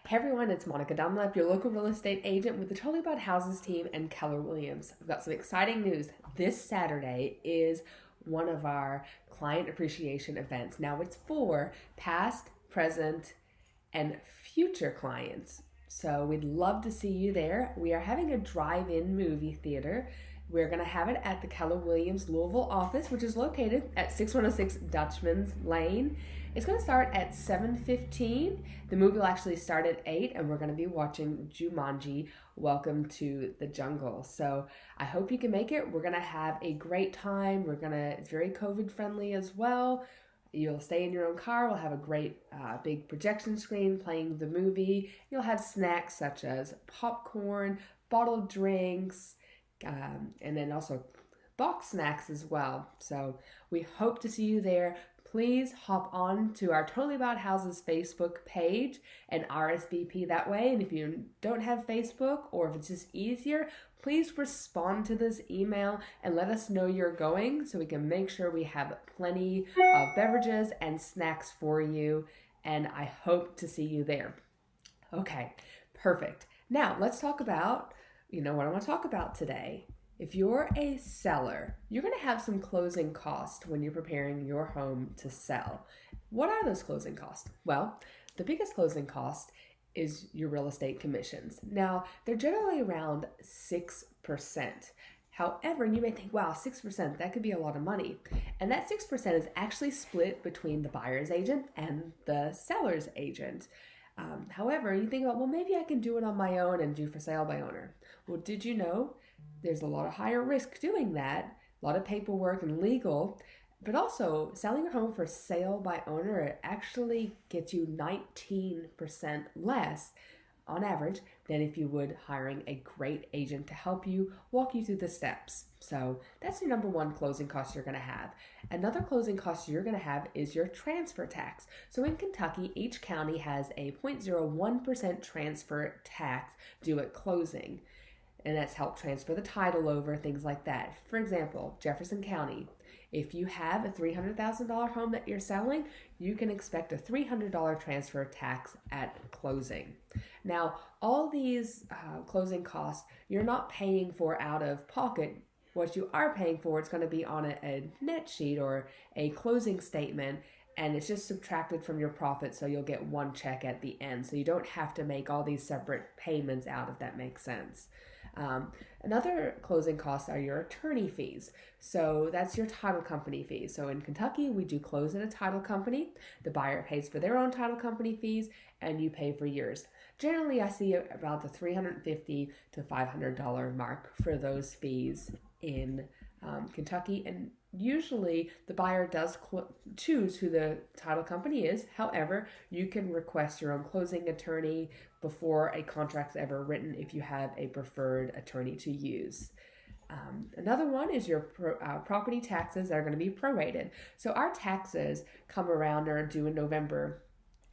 Hey everyone, it's Monica Dunlap, your local real estate agent with the Totally About Houses team and Keller Williams. I've got some exciting news. This Saturday is one of our client appreciation events. Now it's for past, present, and future clients. So we'd love to see you there. We are having a drive-in movie theater. We're going to have it at the Keller Williams Louisville office, which is located at 6106 Dutchman's Lane. It's going to start at 7:15. The movie will actually start at 8, and we're going to be watching Jumanji, Welcome to the Jungle. So I hope you can make it. We're going to have a great time. It's very COVID friendly as well. You'll stay in your own car. We'll have a great big projection screen playing the movie. You'll have snacks such as popcorn, bottled drinks, and then also box snacks as well. So we hope to see you there. Please hop on to our Totally About Houses Facebook page and RSVP that way. And if you don't have Facebook, or if it's just easier, please respond to this email and let us know you're going so we can make sure we have plenty of beverages and snacks for you. And I hope to see you there. Okay, perfect. Now let's talk about, what I want to talk about today. If you're a seller, you're going to have some closing costs when you're preparing your home to sell. What are those closing costs? Well, the biggest closing cost is your real estate commissions. Now, they're generally around 6%. However, you may think, wow, 6%, that could be a lot of money. And that 6% is actually split between the buyer's agent and the seller's agent. However, you think about, well, maybe I can do it on my own and do for sale by owner. Well, did you know there's a lot of higher risk doing that, a lot of paperwork and legal, but also selling your home for sale by owner, it actually gets you 19% less on average than if you would hiring a great agent to help you walk you through the steps. So that's your number one closing cost you're going to have. Another closing cost you're going to have is your transfer tax. So in Kentucky, each county has a 0.01% transfer tax due at closing. And that's helped transfer the title over, things like that. For example, Jefferson County, if you have a $300,000 home that you're selling, you can expect a $300 transfer tax at closing. Now, all these closing costs, you're not paying for out of pocket. What you are paying for, it's going to be on a net sheet or a closing statement, and it's just subtracted from your profit, so you'll get one check at the end. So you don't have to make all these separate payments out, if that makes sense. Another closing costs are your attorney fees. So that's your title company fees. So in Kentucky, we do close at a title company. The buyer pays for their own title company fees, and you pay for yours. Generally, I see about the $350 to $500 mark for those fees in Kentucky, and usually the buyer does choose who the title company is. However, you can request your own closing attorney before a contract's ever written if you have a preferred attorney to use. Another one is your property taxes that are going to be prorated. So our taxes come around or are due in November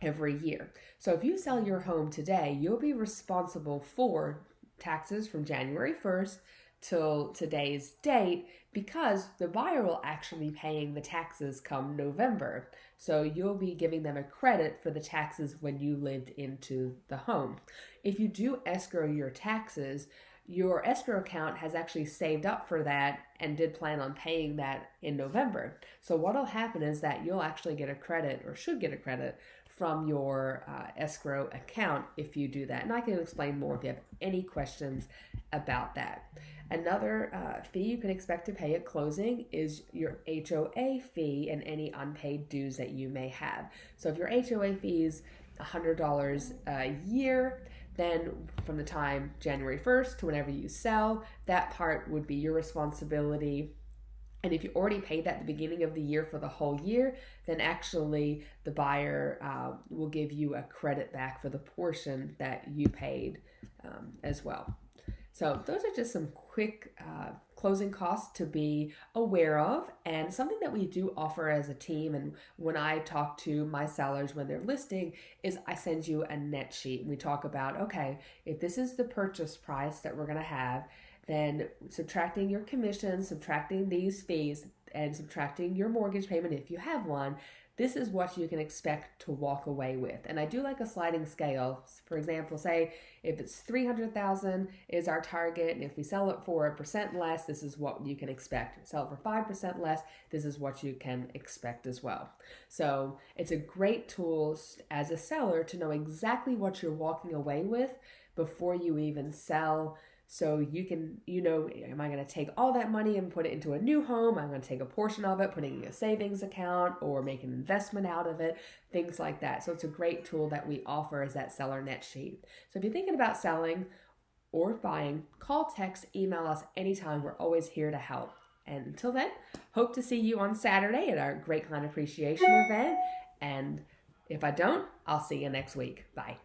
every year. So if you sell your home today, you'll be responsible for taxes from January 1st till today's date, because the buyer will actually be paying the taxes come November. So you'll be giving them a credit for the taxes when you lived into the home. If you do escrow your taxes, your escrow account has actually saved up for that and did plan on paying that in November. So what'll happen is that you'll actually get a credit, or should get a credit, from your escrow account if you do that. And I can explain more if you have any questions about that. Another fee you can expect to pay at closing is your HOA fee and any unpaid dues that you may have. So if your HOA fee is $100 a year, then from the time January 1st to whenever you sell, that part would be your responsibility. And if you already paid that at the beginning of the year for the whole year, then actually the buyer will give you a credit back for the portion that you paid as well. So those are just some quick closing costs to be aware of, and something that we do offer as a team. And when I talk to my sellers when they're listing, is I send you a net sheet. We talk about, okay, if this is the purchase price that we're going to have, then subtracting your commission, subtracting these fees, and subtracting your mortgage payment if you have one, this is what you can expect to walk away with. And I do like a sliding scale. For example, say if it's 300,000 is our target, and if we sell it for 1% less, this is what you can expect. Sell it for 5% less, this is what you can expect as well. So it's a great tool as a seller to know exactly what you're walking away with before you even sell. So you can, am I going to take all that money and put it into a new home? I'm going to take a portion of it, put it in a savings account, or make an investment out of it, things like that. So it's a great tool that we offer as that seller net sheet. So if you're thinking about selling or buying, call, text, email us anytime. We're always here to help. And until then, hope to see you on Saturday at our Great Client Appreciation event. And if I don't, I'll see you next week. Bye.